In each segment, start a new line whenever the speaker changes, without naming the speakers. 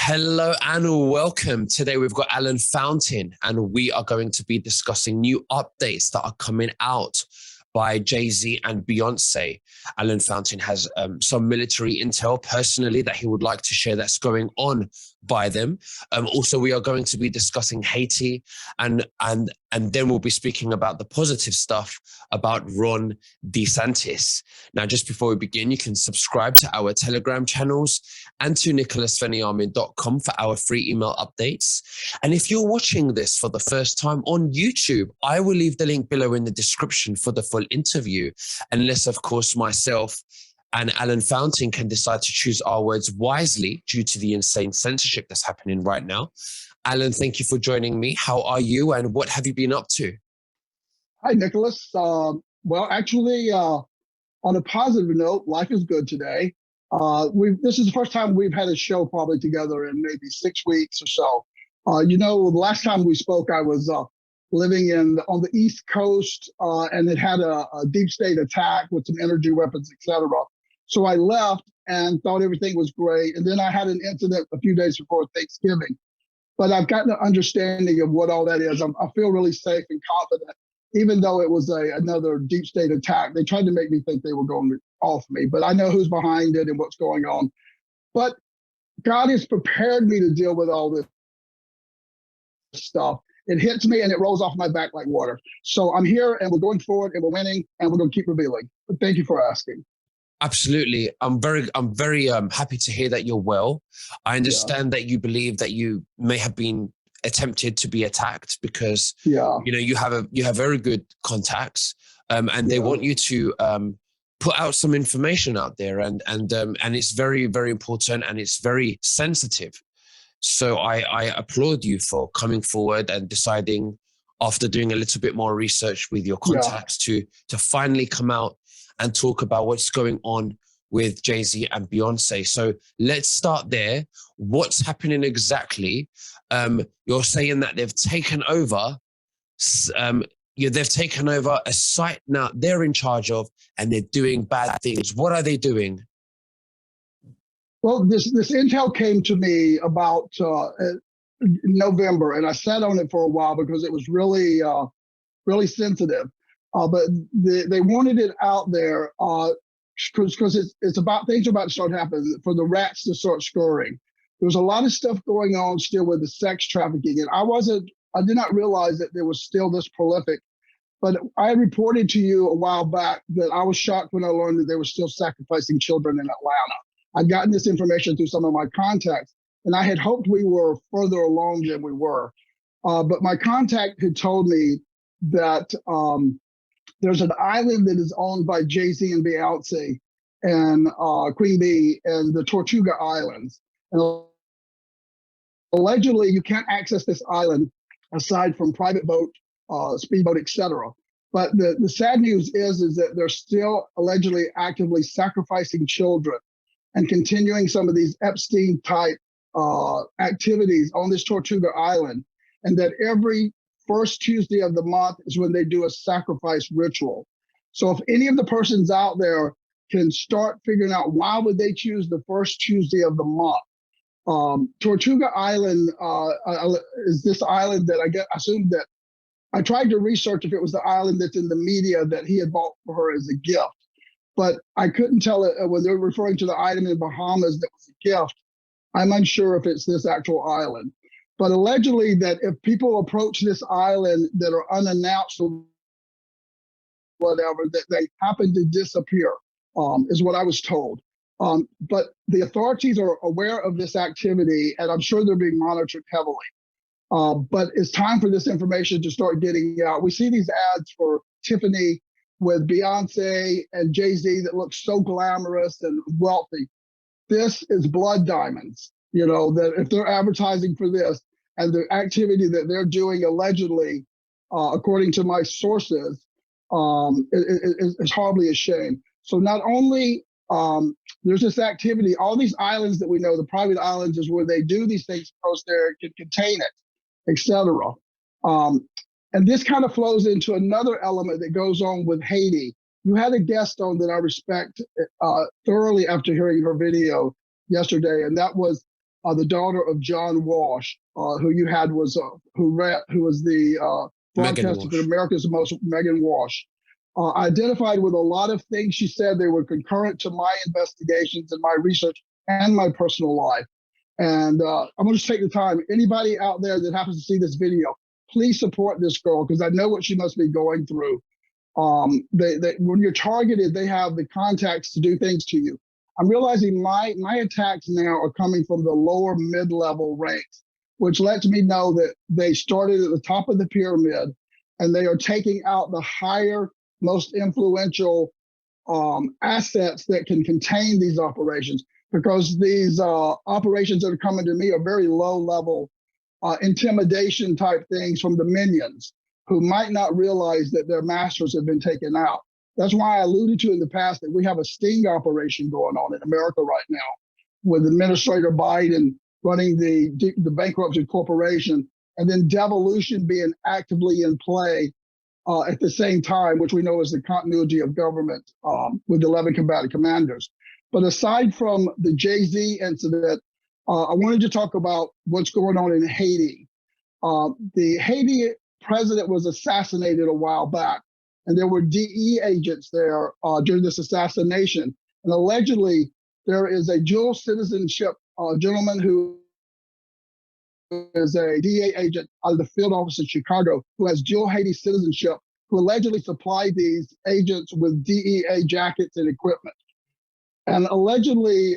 Hello and welcome. Today we've got Alan Fountain and we are going to be discussing new updates that are coming out by Jay-Z and Beyonce. Alan Fountain has some military intel personally that he would like to share that's going on by them. Also, we are going to be discussing Haiti and then we'll be speaking about the positive stuff about Ron DeSantis. Now, just before we begin, you can subscribe to our Telegram channels and to nicholasveniamin.com for our free email updates. And if you're watching this for the first time on YouTube, I will leave the link below in the description for the full interview, unless, of course, myself and Alan Fountain can decide to choose our words wisely due to the insane censorship that's happening right now. Alan, thank you for joining me. How are you and what have you been up to?
Hi, Nicholas. Well, actually, on a positive note, life is good today. This is the first time we've had a show probably together in maybe 6 weeks or so. The last time we spoke, I was living on the East Coast and it had a deep state attack with some energy weapons, etc. So I left and thought everything was great. And then I had an incident a few days before Thanksgiving. But I've gotten an understanding of what all that is. I feel really safe and confident, even though it was another deep state attack. They tried to make me think they were going to off me, but I know who's behind it and what's going on. But God has prepared me to deal with all this stuff. It hits me and it rolls off my back like water. So I'm here and we're going forward and we're winning and we're going to keep revealing. But thank you for asking.
Absolutely. I'm very happy to hear that you're well. I understand that you believe that you may have been attempted to be attacked because you have very good contacts and they want you to put out some information out there and it's very, very important and it's very sensitive. So I applaud you for coming forward and deciding after doing a little bit more research with your contacts to finally come out and talk about what's going on with Jay-Z and Beyonce. So let's start there. What's happening exactly? You're saying that they've taken over. They've taken over a site now they're in charge of, and they're doing bad things. What are they doing?
Well, this intel came to me about November, and I sat on it for a while because it was really, really sensitive. But they wanted it out there because it's about things are about to start happening for the rats to start scurrying. There's a lot of stuff going on still with the sex trafficking, and I did not realize that there was still this prolific. But I reported to you a while back that I was shocked when I learned that they were still sacrificing children in Atlanta. I'd gotten this information through some of my contacts, and I had hoped we were further along than we were. But my contact had told me that there's an island that is owned by Jay-Z and Beyonce and Queen Bee and the Tortuga Islands. And allegedly, you can't access this island aside from private boat, speedboat, etc. But the sad news is that they're still allegedly actively sacrificing children and continuing some of these Epstein-type activities on this Tortuga Island, and that every first Tuesday of the month is when they do a sacrifice ritual. So if any of the persons out there can start figuring out why would they choose the first Tuesday of the month. Tortuga Island is this island that I assumed that I tried to research if it was the island that's in the media that he had bought for her as a gift, but I couldn't tell it when they're referring to the item in Bahamas that was a gift. I'm unsure if it's this actual island. But allegedly that if people approach this island that are unannounced or whatever, that they happen to disappear, is what I was told. But the authorities are aware of this activity, and I'm sure they're being monitored heavily. But it's time for this information to start getting out. We see these ads for Tiffany with Beyonce and Jay-Z that look so glamorous and wealthy. This is blood diamonds. That if they're advertising for this and the activity that they're doing allegedly, according to my sources, is horribly a shame. So not only there's this activity, all these islands that we know, the private islands is where they do these things because they can contain it, etc. And this kind of flows into another element that goes on with Haiti. You had a guest on that I respect thoroughly after hearing her video yesterday, and that was the daughter of John Walsh, who you had was who was the
Megan
broadcaster for
Walsh.
America's Most, Megan Walsh. Identified with a lot of things she said. They were concurrent to my investigations and my research and my personal life. And I'm going to just take the time. Anybody out there that happens to see this video, please support this girl, because I know what she must be going through. When you're targeted, they have the contacts to do things to you. I'm realizing my attacks now are coming from the lower mid-level ranks, which lets me know that they started at the top of the pyramid and they are taking out the higher, most influential assets that can contain these operations, because these operations that are coming to me are very low-level intimidation type things from the minions, who might not realize that their masters have been taken out. That's why I alluded to in the past that we have a sting operation going on in America right now, with Administrator Biden running the bankruptcy corporation, and then devolution being actively in play at the same time, which we know is the continuity of government with 11 combatant commanders. But aside from the Jay-Z incident, I wanted to talk about what's going on in Haiti. The Haiti president was assassinated a while back, and there were DE agents there during this assassination. And allegedly, there is a dual citizenship gentleman who is a DEA agent out of the field office in Chicago, who has dual Haiti citizenship, who allegedly supplied these agents with DEA jackets and equipment. And allegedly,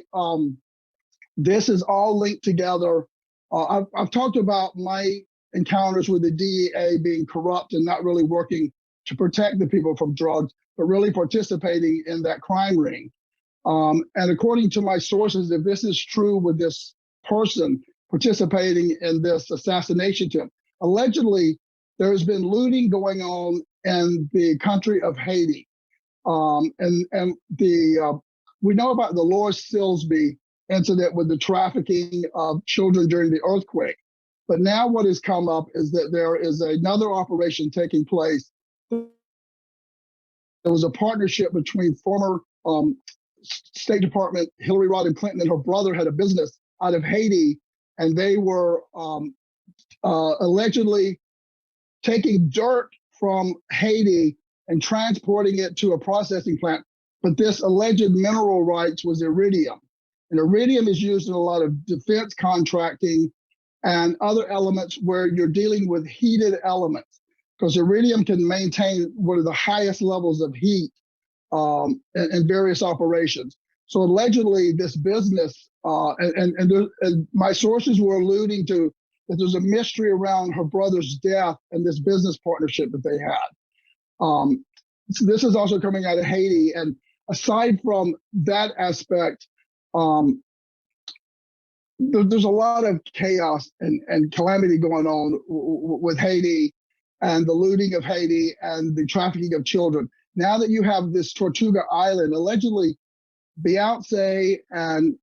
this is all linked together. I've talked about my encounters with the DEA being corrupt and not really working to protect the people from drugs, but really participating in that crime ring. And according to my sources, if this is true with this person participating in this assassination attempt, allegedly there's been looting going on in the country of Haiti. We know about the Laura Silsby incident with the trafficking of children during the earthquake. But now what has come up is that there is another operation taking place. There was a partnership between former State Department Hillary Rodham Clinton and her brother had a business out of Haiti, and they were allegedly taking dirt from Haiti and transporting it to a processing plant. But this alleged mineral rights was iridium. And iridium is used in a lot of defense contracting and other elements where you're dealing with heated elements, because iridium can maintain one of the highest levels of heat in various operations. So allegedly this business, and my sources were alluding to that there's a mystery around her brother's death and this business partnership that they had. So this is also coming out of Haiti. And aside from that aspect, there's a lot of chaos and calamity going on with Haiti and the looting of Haiti and the trafficking of children. Now that you have this Tortuga Island, allegedly Beyonce and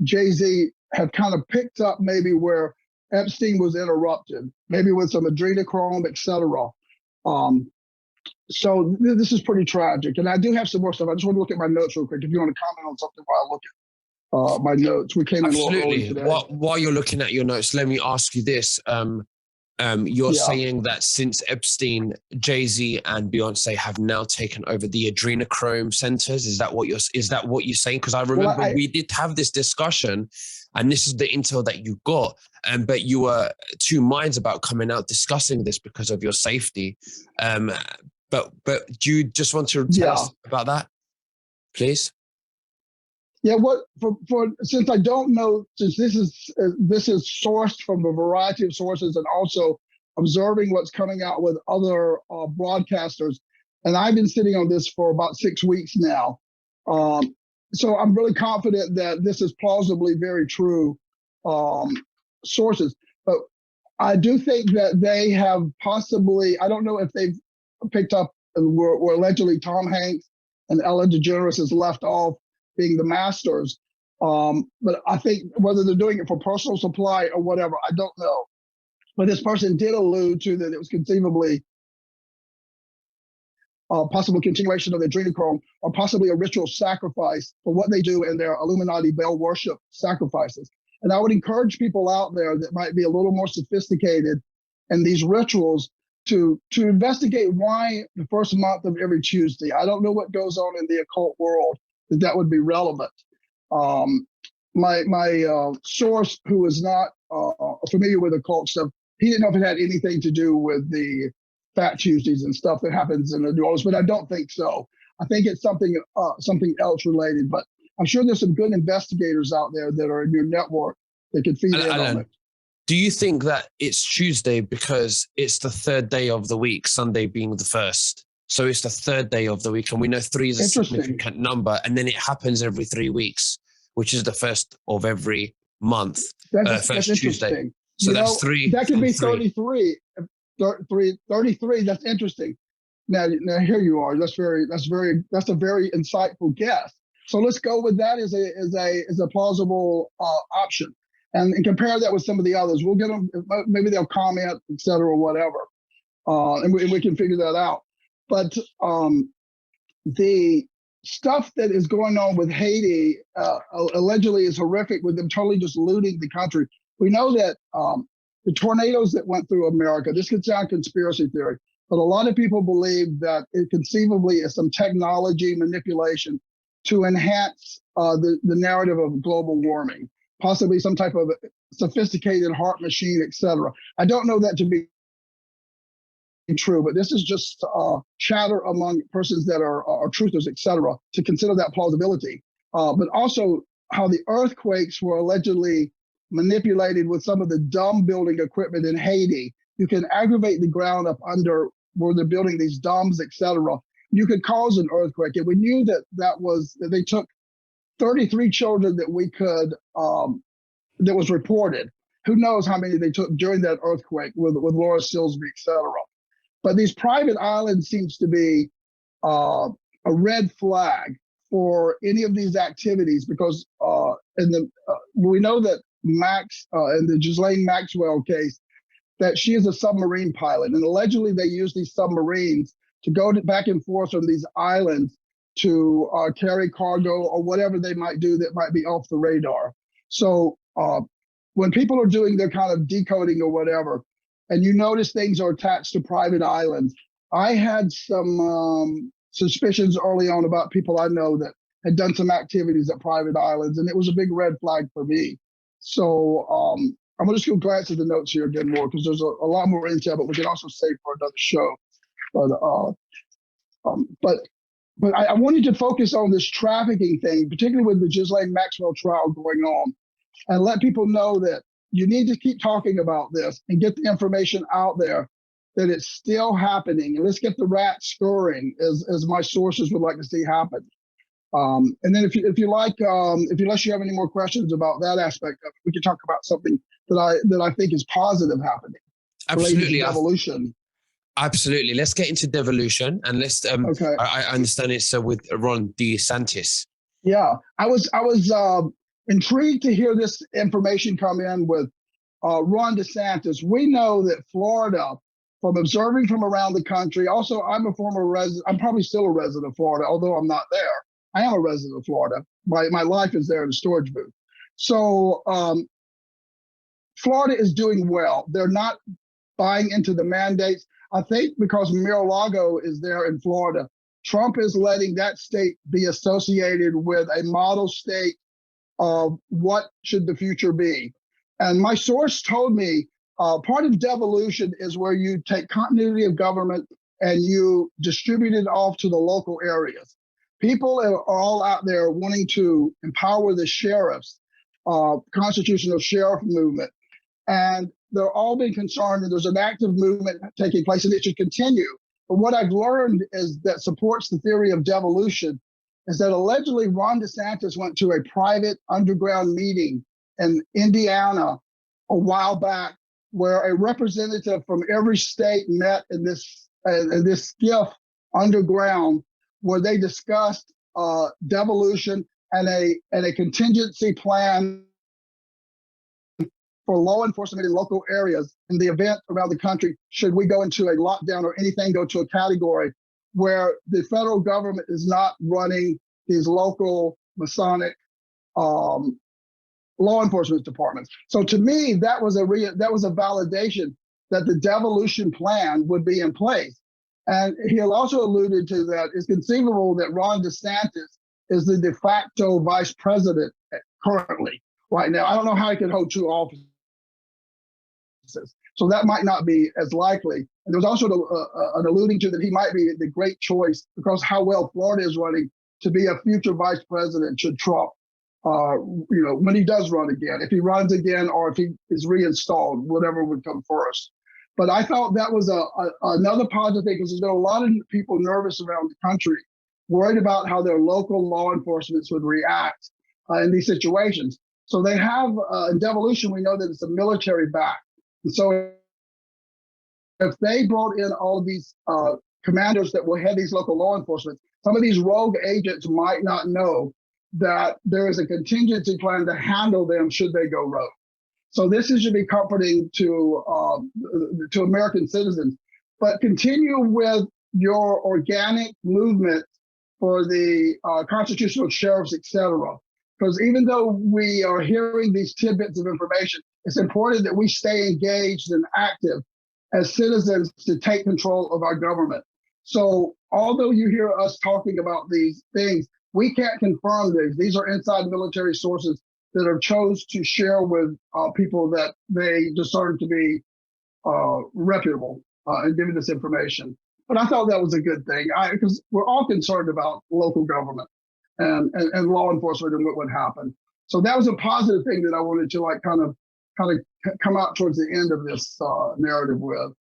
Jay-Z have kind of picked up maybe where Epstein was interrupted, maybe with some adrenochrome, et cetera. So this is pretty tragic. And I do have some more stuff. I just want to look at my notes real quick. If you want to comment on something while I look at my notes. We came in a little early today.
While you're looking at your notes, let me ask you this. You're saying that since Epstein, Jay-Z and Beyonce have now taken over the adrenochrome centers. Is that what you're saying? Because I remember we did have this discussion, and this is the intel that you got. But you were two minds about coming out discussing this because of your safety. But do you just want to tell us about that, please?
Yeah, since I don't know, since this is sourced from a variety of sources, and also observing what's coming out with other broadcasters, and I've been sitting on this for about 6 weeks now. So I'm really confident that this is plausibly very true sources. But I do think that they have possibly, I don't know if they've picked up where allegedly Tom Hanks and Ellen DeGeneres is left off being the masters. But I think whether they're doing it for personal supply or whatever, I don't know. But this person did allude to that it was conceivably a possible continuation of the adrenochrome, or possibly a ritual sacrifice for what they do in their Illuminati Baal worship sacrifices. And I would encourage people out there that might be a little more sophisticated in these rituals to investigate why the first month of every Tuesday. I don't know what goes on in the occult world that would be relevant. My source, who is not familiar with occult stuff, he didn't know if it had anything to do with the Fat Tuesdays and stuff that happens in the New Orleans, but I don't think so. I think it's something else related. But I'm sure there's some good investigators out there that are in your network that could feed in on it.
Do you think that it's Tuesday because it's the third day of the week, Sunday being the first? So it's the third day of the week, and we know 3 is a significant number, and then it happens every 3 weeks, which is the first of every month,
That's
first Tuesday. So that's 3.
That could be 33. 33. That's interesting. Now here you are. That's a very insightful guess. So let's go with that as a plausible option. And compare that with some of the others. We'll get them, maybe they'll comment, et cetera, or whatever. And we can figure that out. But the stuff that is going on with Haiti allegedly is horrific, with them totally just looting the country. We know that the tornadoes that went through America, this could sound conspiracy theory, but a lot of people believe that it conceivably is some technology manipulation to enhance the narrative of global warming. Possibly some type of sophisticated heart machine, et cetera. I don't know that to be true, but this is just chatter among persons that are truthers, et cetera, to consider that plausibility. But also how the earthquakes were allegedly manipulated with some of the dome building equipment in Haiti. You can aggravate the ground up under where they're building these domes, et cetera. You could cause an earthquake. And we knew that they took 33 children that we could, that was reported. Who knows how many they took during that earthquake with Laura Silsby, et cetera. But these private islands seems to be a red flag for any of these activities, because we know that Max, in the Ghislaine Maxwell case, that she is a submarine pilot. And allegedly they use these submarines to go back and forth on these islands to carry cargo or whatever they might do that might be off the radar. So when people are doing their kind of decoding or whatever, and you notice things are attached to private islands, I had some suspicions early on about people I know that had done some activities at private islands, and it was a big red flag for me. So I'm gonna just go glance at the notes here again more, because there's a lot more intel, but we can also save for another show. But I wanted to focus on this trafficking thing, particularly with the Ghislaine Maxwell trial going on, and let people know that you need to keep talking about this and get the information out there that it's still happening. And let's get the rat scurrying, as my sources would like to see happen. And then if you like, unless you have any more questions about that aspect of it, we can talk about something that I think is positive happening.
Absolutely.
Evolution.
Absolutely. Let's get into devolution, and let's.
Okay.
I understand it's with Ron DeSantis.
Yeah, I was intrigued to hear this information come in with Ron DeSantis. We know that Florida, from observing from around the country. Also, I'm a former resident. I'm probably still a resident of Florida, although I'm not there. I am a resident of Florida. My life is there in a storage booth. So Florida is doing well. They're not buying into the mandates. I think because Mar-a-Lago is there in Florida, Trump is letting that state be associated with a model state of what should the future be. And my source told me part of devolution is where you take continuity of government and you distribute it off to the local areas. People are all out there wanting to empower the sheriffs, constitutional sheriff movement, and they're all being concerned that there's an active movement taking place and it should continue. But what I've learned is that supports the theory of devolution is that allegedly Ron DeSantis went to a private underground meeting in Indiana a while back, where a representative from every state met in this skiff underground, where they discussed devolution and a contingency plan for law enforcement in local areas in the event around the country, should we go into a lockdown or anything go to a category where the federal government is not running these local Masonic law enforcement departments. So to me, that was a validation that the devolution plan would be in place. And he also alluded to that it's conceivable that Ron DeSantis is the de facto vice president currently right now. I don't know how he could hold two offices. So that might not be as likely. And there was also an alluding to that he might be the great choice because how well Florida is running to be a future vice president should Trump, when he does run again, if he runs again or if he is reinstalled, whatever would come first. But I thought that was another positive thing because there's been a lot of people nervous around the country, worried about how their local law enforcement would react in these situations. So they have, in devolution, we know that it's a military back. And so if they brought in all of these commanders that will head these local law enforcement, some of these rogue agents might not know that there is a contingency plan to handle them should they go rogue. So this should be comforting to American citizens. But continue with your organic movement for the constitutional sheriffs, et cetera. Because even though we are hearing these tidbits of information, it's important that we stay engaged and active as citizens to take control of our government. So although you hear us talking about these things, we can't confirm these. These are inside military sources that are chose to share with people that they discern to be reputable in giving this information. But I thought that was a good thing because we're all concerned about local government and law enforcement and what would happen. So that was a positive thing that I wanted to kind of come out towards the end of this narrative with.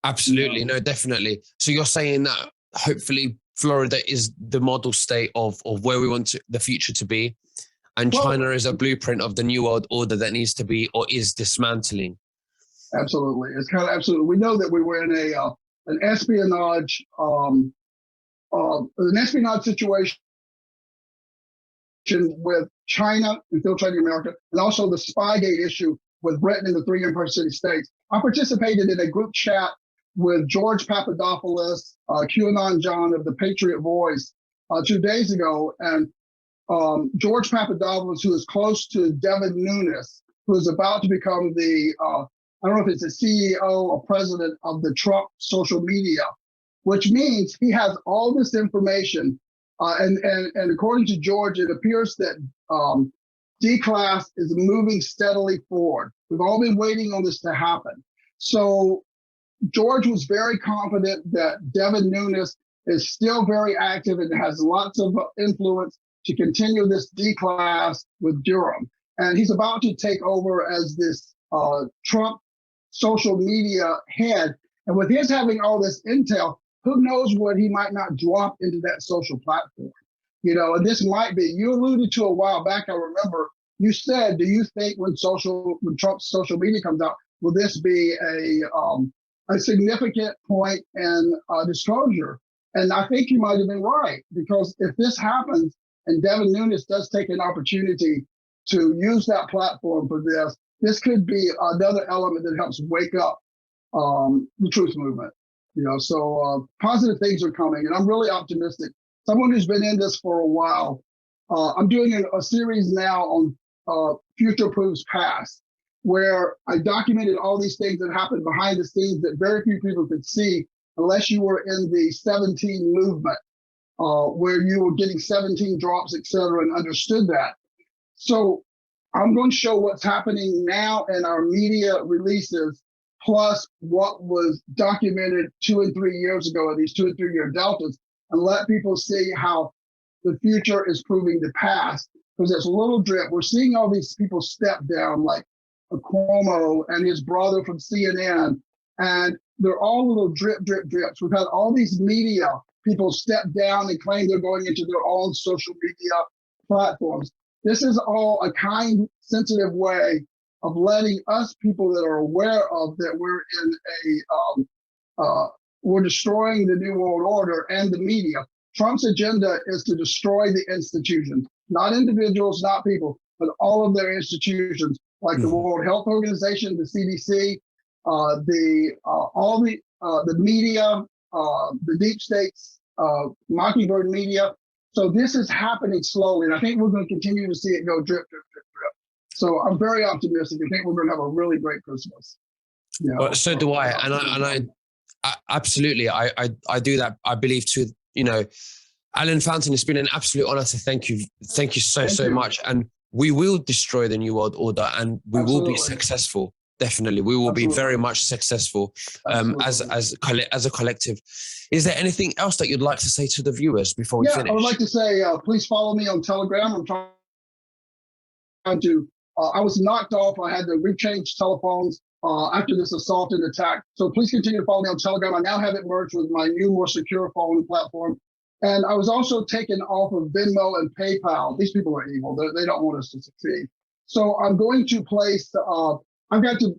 Absolutely. No, definitely. So you're saying that hopefully Florida is the model state of where we want the future to be. And China is a blueprint of the new world order that needs to be or is dismantling.
Absolutely. It's kind of absolutely. We know that we were in an espionage situation with China infiltrating America, and also the Spygate issue with Britain and the three Empire City states. I participated in a group chat with George Papadopoulos, QAnon John of the Patriot Voice 2 days ago, and George Papadopoulos, who is close to Devin Nunes, who is about to become the, I don't know if it's the CEO or president of the Trump social media, which means he has all this information. And according to George, it appears that D-Class is moving steadily forward. We've all been waiting on this to happen. So George was very confident that Devin Nunes is still very active and has lots of influence to continue this D-Class with Durham. And he's about to take over as this Trump social media head. And with his having all this intel, who knows what he might not drop into that social platform? And this might be, you alluded to a while back, I remember, you said, do you think when Trump's social media comes out, will this be a significant point in disclosure? And I think you might have been right, because if this happens and Devin Nunes does take an opportunity to use that platform for this could be another element that helps wake up the truth movement. So positive things are coming, and I'm really optimistic. Someone who's been in this for a while, I'm doing a series now on Future Proofs Past, where I documented all these things that happened behind the scenes that very few people could see unless you were in the 17 movement, where you were getting 17 drops, et cetera, and understood that. So I'm going to show what's happening now in our media releases, plus what was documented 2 and 3 years ago in these 2 and 3 year deltas, and let people see how the future is proving the past. Because there's a little drip. We're seeing all these people step down, like Cuomo and his brother from CNN, and they're all little drips. We've had all these media people step down and claim they're going into their own social media platforms. This is all a kind, sensitive way of letting us people that are aware of that we're in we're destroying the New World Order and the media. Trump's agenda is to destroy the institutions, not individuals, not people, but all of their institutions, like the World Health Organization, the CDC, all the media, the deep states, Mockingbird media. So this is happening slowly, and I think we're going to continue to see it go drip, drip, drip, drip. So I'm very optimistic. I think we're going to have a really great Christmas. Yeah.
Well, so do I, I absolutely, I do that. I believe too. Alan Fountain, it's been an absolute honor to thank you so much, and we will destroy the New World Order, and we will be successful. Definitely, we will be very much successful as a collective. Is there anything else that you'd like to say to the viewers before we finish?
I would like to say, please follow me on Telegram. I'm trying to. I was knocked off. I had to rechange telephones after this assault and attack. So please continue to follow me on Telegram. I now have it merged with my new, more secure phone platform. And I was also taken off of Venmo and PayPal. These people are evil. They don't want us to succeed. So I'm going to place. I've got to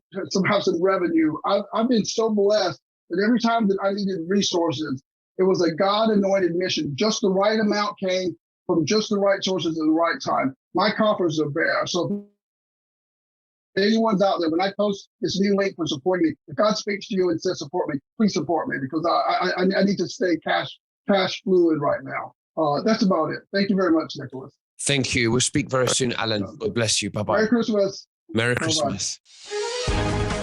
have some revenue. I've been so blessed that every time that I needed resources, it was a God-anointed mission. Just the right amount came from just the right sources at the right time. My coffers are bare. So if anyone's out there, when I post this new link for supporting me, if God speaks to you and says support me, please support me, because I need to stay cash fluid right now. That's about it. Thank you very much, Nicholas.
Thank you. We'll speak very soon, Alan. God bless you. Bye-bye.
Merry Christmas.
Merry Christmas.
Bye-bye.